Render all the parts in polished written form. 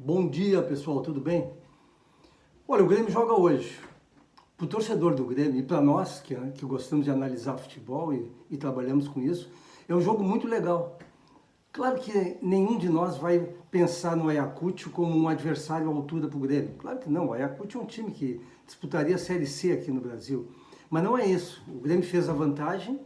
Bom dia, pessoal, tudo bem? Olha, o Grêmio joga hoje. Para o torcedor do Grêmio e para nós, que gostamos de analisar futebol e trabalhamos com isso, é um jogo muito legal. Claro que nenhum de nós vai pensar no Ayacucho como um adversário à altura para o Grêmio. Claro que não, o Ayacucho é um time que disputaria a Série C aqui no Brasil. Mas não é isso. O Grêmio fez a vantagem,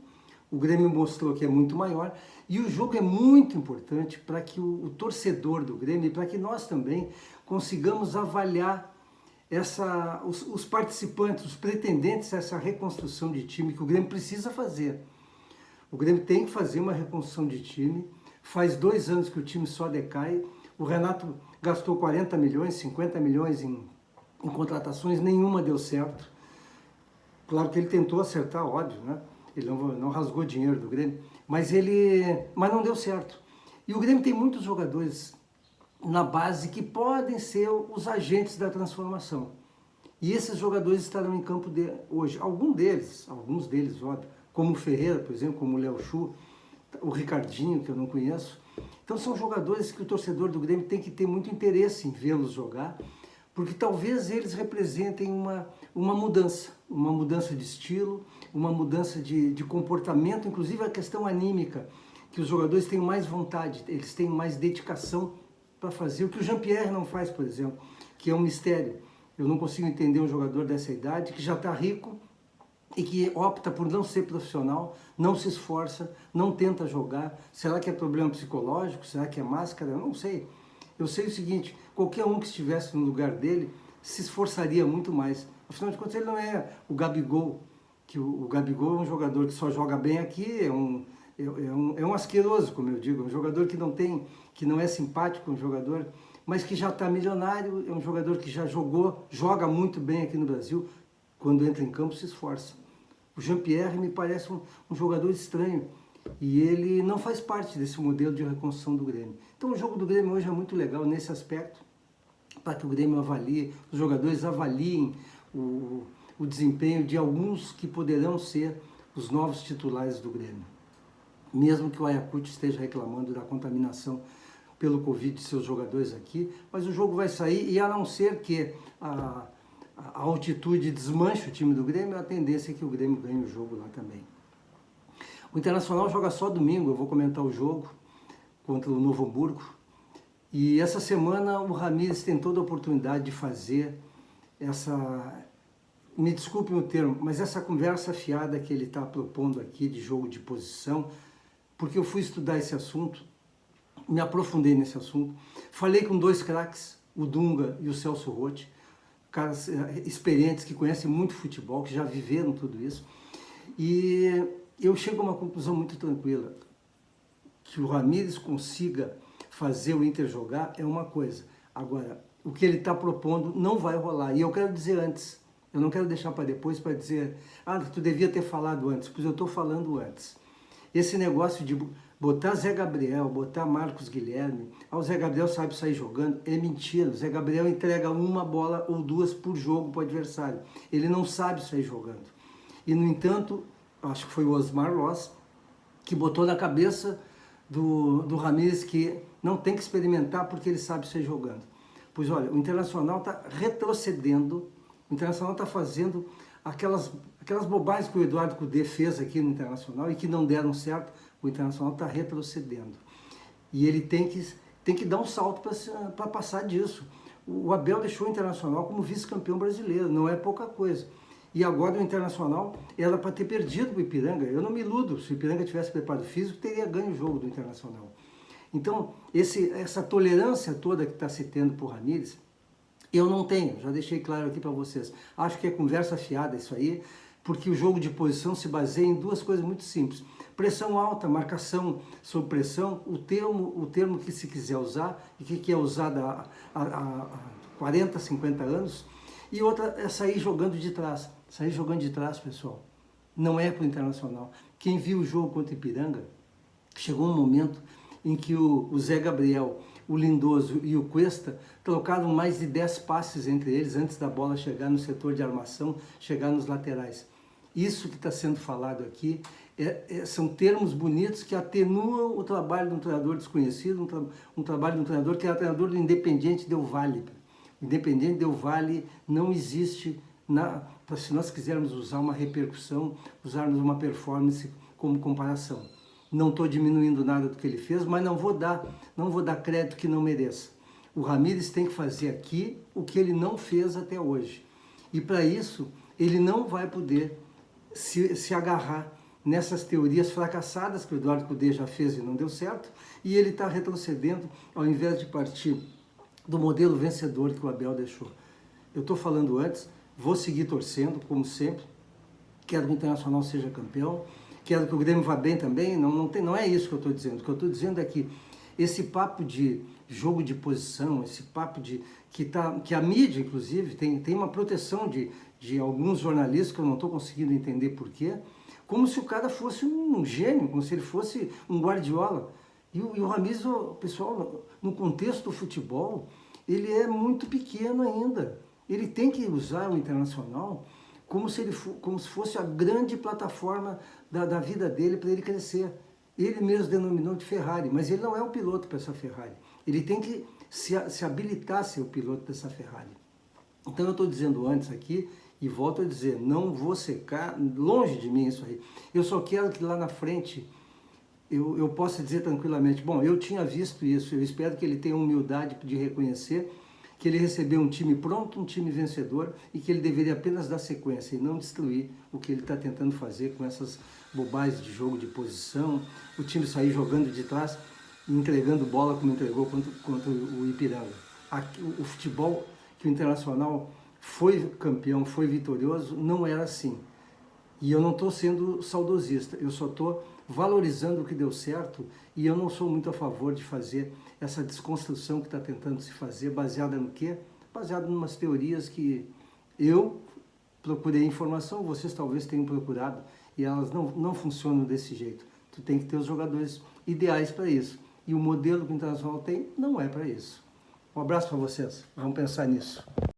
o Grêmio mostrou que é muito maior e o jogo é muito importante para que o torcedor do Grêmio e para que nós também consigamos avaliar os participantes, os pretendentes a essa reconstrução de time que o Grêmio precisa fazer. O Grêmio tem que fazer uma reconstrução de time. Faz 2 anos que o time só decai. O Renato gastou 40 milhões, 50 milhões em contratações, nenhuma deu certo. Claro que ele tentou acertar, óbvio, né? Ele não rasgou dinheiro do Grêmio, mas não deu certo. E o Grêmio tem muitos jogadores na base que podem ser os agentes da transformação. E esses jogadores estarão em campo hoje. Alguns deles, óbvio, como o Ferreira, por exemplo, como o Léo Chu, o Ricardinho, que eu não conheço. Então são jogadores que o torcedor do Grêmio tem que ter muito interesse em vê-los jogar, porque talvez eles representem uma mudança de estilo, uma mudança de comportamento, inclusive a questão anímica, que os jogadores têm mais vontade, eles têm mais dedicação para fazer, o que o Jean-Pierre não faz, por exemplo, que é um mistério. Eu não consigo entender um jogador dessa idade que já está rico e que opta por não ser profissional, não se esforça, não tenta jogar. Será que é problema psicológico? Será que é máscara? Eu não sei. Eu sei o seguinte, qualquer um que estivesse no lugar dele se esforçaria muito mais. Afinal de contas, ele não é o Gabigol, que o Gabigol é um jogador que só joga bem aqui, é um asqueroso, como eu digo, é um jogador que não é simpático, um jogador, mas que já está milionário, é um jogador que já joga muito bem aqui no Brasil, quando entra em campo se esforça. O Jean-Pierre me parece um jogador estranho e ele não faz parte desse modelo de reconstrução do Grêmio. Então o jogo do Grêmio hoje é muito legal nesse aspecto, para que o Grêmio avalie, os jogadores avaliem o desempenho de alguns que poderão ser os novos titulares do Grêmio. Mesmo que o Ayacucho esteja reclamando da contaminação pelo Covid de seus jogadores aqui, mas o jogo vai sair e a não ser que a altitude desmanche o time do Grêmio, a tendência é que o Grêmio ganhe o jogo lá também. O Internacional joga só domingo, eu vou comentar o jogo contra o Novo Hamburgo. E essa semana o Ramires tem toda a oportunidade de fazer me desculpe o termo, mas essa conversa fiada que ele está propondo aqui de jogo de posição, porque eu fui estudar esse assunto, me aprofundei nesse assunto, falei com 2 craques, o Dunga e o Celso Rotti, caras experientes que conhecem muito futebol, que já viveram tudo isso, e eu chego a uma conclusão muito tranquila, que o Ramires consiga fazer o Inter jogar é uma coisa, agora, o que ele está propondo não vai rolar, e eu quero dizer antes, eu não quero deixar para depois para dizer, tu devia ter falado antes, pois eu estou falando antes. Esse negócio de botar Zé Gabriel, botar Marcos Guilherme, o Zé Gabriel sabe sair jogando, é mentira. O Zé Gabriel entrega 1 bola ou 2 por jogo para o adversário. Ele não sabe sair jogando. E, no entanto, acho que foi o Osmar Loss que botou na cabeça do Ramires que não tem que experimentar porque ele sabe sair jogando. Pois olha, o Internacional está retrocedendo, o Internacional está fazendo aquelas bobagens que o Eduardo Cudê fez aqui no Internacional e que não deram certo. O Internacional está retrocedendo. E ele tem que dar um salto para passar disso. O Abel deixou o Internacional como vice-campeão brasileiro, não é pouca coisa. E agora o Internacional era para ter perdido o Ipiranga. Eu não me iludo, se o Ipiranga tivesse preparo físico, teria ganho o jogo do Internacional. Então, essa tolerância toda que está se tendo por Ramires, eu não tenho, já deixei claro aqui para vocês. Acho que é conversa fiada isso aí, porque o jogo de posição se baseia em 2 coisas muito simples. Pressão alta, marcação sob pressão, o termo que se quiser usar, e que é usado há 40, 50 anos, e outra é sair jogando de trás. Sair jogando de trás, pessoal, não é para o Internacional. Quem viu o jogo contra o Ipiranga, chegou um momento em que o Zé Gabriel, o Lindoso e o Cuesta trocaram mais de 10 passes entre eles antes da bola chegar no setor de armação, chegar nos laterais. Isso que está sendo falado aqui são termos bonitos que atenuam o trabalho de um treinador desconhecido, um trabalho de um treinador que era treinador do Independiente Del Valle. O Independiente Del Valle não existe, se nós quisermos usar uma repercussão, usarmos uma performance como comparação. Não estou diminuindo nada do que ele fez, mas não vou dar crédito que não mereça. O Ramírez tem que fazer aqui o que ele não fez até hoje. E para isso, ele não vai poder se agarrar nessas teorias fracassadas que o Eduardo Cudê já fez e não deu certo, e ele está retrocedendo ao invés de partir do modelo vencedor que o Abel deixou. Eu estou falando antes, vou seguir torcendo, como sempre, quero que o Internacional seja campeão, quero que o Grêmio vá bem também, não é isso que eu estou dizendo. O que eu estou dizendo é que esse papo de jogo de posição, esse papo que a mídia, inclusive, tem uma proteção de alguns jornalistas que eu não estou conseguindo entender por quê, como se o cara fosse um gênio, como se ele fosse um Guardiola. E o Ramírez, pessoal, no contexto do futebol, ele é muito pequeno ainda. Ele tem que usar o Internacional como se fosse a grande plataforma da vida dele para ele crescer. Ele mesmo denominou de Ferrari, mas ele não é o piloto para essa Ferrari. Ele tem que se habilitar a ser o piloto dessa Ferrari. Então eu estou dizendo antes aqui, e volto a dizer, não vou secar, longe de mim isso aí. Eu só quero que lá na frente eu possa dizer tranquilamente, bom, eu tinha visto isso, eu espero que ele tenha humildade de reconhecer que ele recebeu um time pronto, um time vencedor, e que ele deveria apenas dar sequência e não destruir o que ele está tentando fazer com essas bobagens de jogo de posição, o time sair jogando de trás, entregando bola como entregou contra o Ipiranga. O futebol que o Internacional foi campeão, foi vitorioso, não era assim. E eu não estou sendo saudosista, eu só estou valorizando o que deu certo, e eu não sou muito a favor de fazer essa desconstrução que está tentando se fazer, baseada no quê? Baseada em umas teorias que eu procurei informação, vocês talvez tenham procurado, e elas não funcionam desse jeito. Tu tem que ter os jogadores ideais para isso. E o modelo que o Internacional tem não é para isso. Um abraço para vocês, vamos pensar nisso.